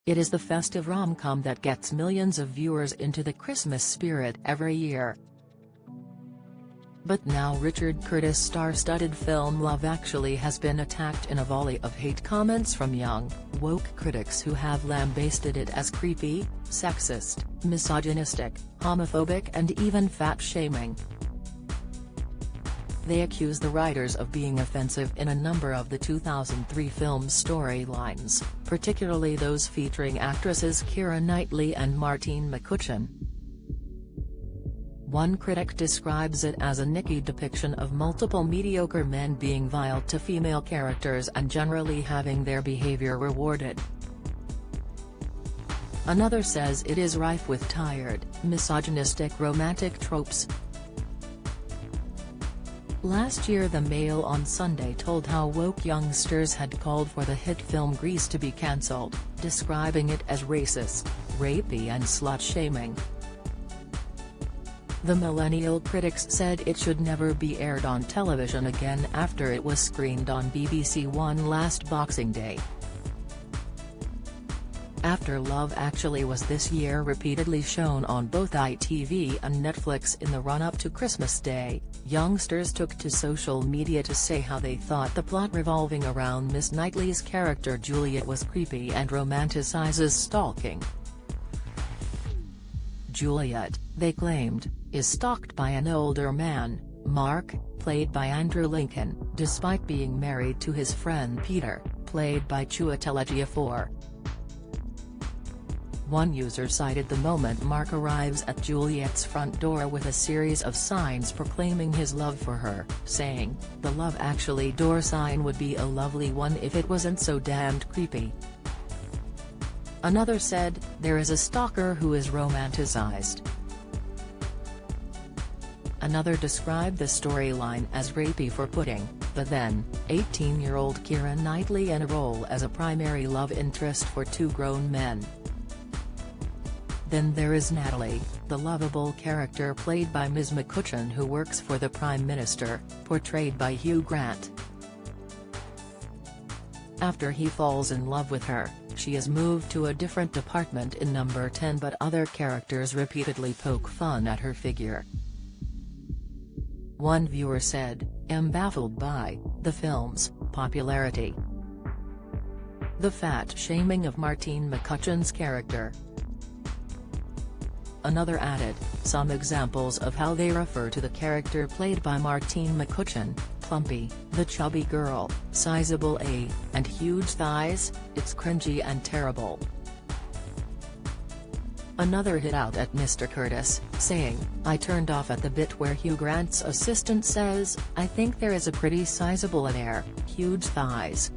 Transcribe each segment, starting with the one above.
It is the festive rom-com that gets millions of viewers into the Christmas spirit every year. But now Richard Curtis' star-studded film Love Actually has been attacked in a volley of hate comments from young, woke critics who have lambasted it as creepy, sexist, misogynistic, homophobic and even fat-shaming. They accuse the writers of being offensive in a number of the 2003 film's storylines, particularly those featuring actresses Keira Knightley and Martine McCutcheon. One critic describes it as a nicky depiction of multiple mediocre men being vile to female characters and generally having their behavior rewarded. Another says it is rife with tired, misogynistic romantic tropes. Last year The Mail on Sunday told how woke youngsters had called for the hit film Grease to be cancelled, describing it as racist, rapey and slut-shaming. The millennial critics said it should never be aired on television again after it was screened on BBC One last Boxing Day. After Love Actually was this year repeatedly shown on both ITV and Netflix in the run-up to Christmas Day, youngsters took to social media to say how they thought the plot revolving around Miss Knightley's character Juliet was creepy and romanticizes stalking. Juliet, they claimed, is stalked by an older man, Mark, played by Andrew Lincoln, despite being married to his friend Peter, played by Chiwetel Ejiofor. One user cited the moment Mark arrives at Juliet's front door with a series of signs proclaiming his love for her, saying, "The Love Actually door sign would be a lovely one if it wasn't so damned creepy." Another said, "There is a stalker who is romanticized." Another described the storyline as rapey for putting the then 18-year-old Keira Knightley in a role as a primary love interest for two grown men. Then there is Natalie, the lovable character played by Ms. McCutcheon who works for the Prime Minister, portrayed by Hugh Grant. After he falls in love with her, she is moved to a different department in number 10 but other characters repeatedly poke fun at her figure. One viewer said, "I'm baffled by the film's popularity. The fat-shaming of Martine McCutcheon's character." Another added, "Some examples of how they refer to the character played by Martine McCutcheon, plumpy, the chubby girl, sizable A, and huge thighs, it's cringy and terrible." Another hit out at Mr. Curtis, saying, "I turned off at the bit where Hugh Grant's assistant says, 'I think there is a pretty sizable there, huge thighs.'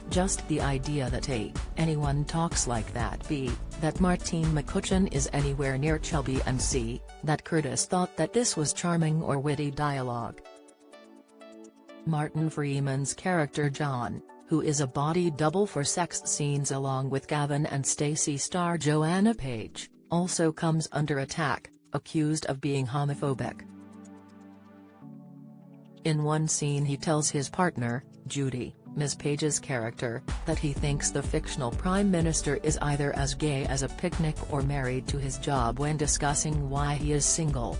Just the idea that A, anyone talks like that, B, that Martine McCutcheon is anywhere near chubby and C, that Curtis thought that this was charming or witty dialogue." Martin Freeman's character John, who is a body double for sex scenes along with Gavin and Stacey star Joanna Page, also comes under attack, accused of being homophobic. In one scene he tells his partner, Judy, Ms. Page's character, that he thinks the fictional Prime Minister is either as gay as a picnic or married to his job when discussing why he is single.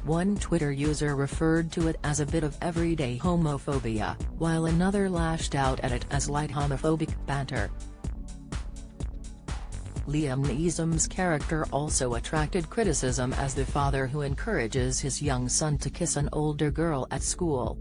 One Twitter user referred to it as a bit of everyday homophobia, while another lashed out at it as light homophobic banter. Liam Neeson's character also attracted criticism as the father who encourages his young son to kiss an older girl at school.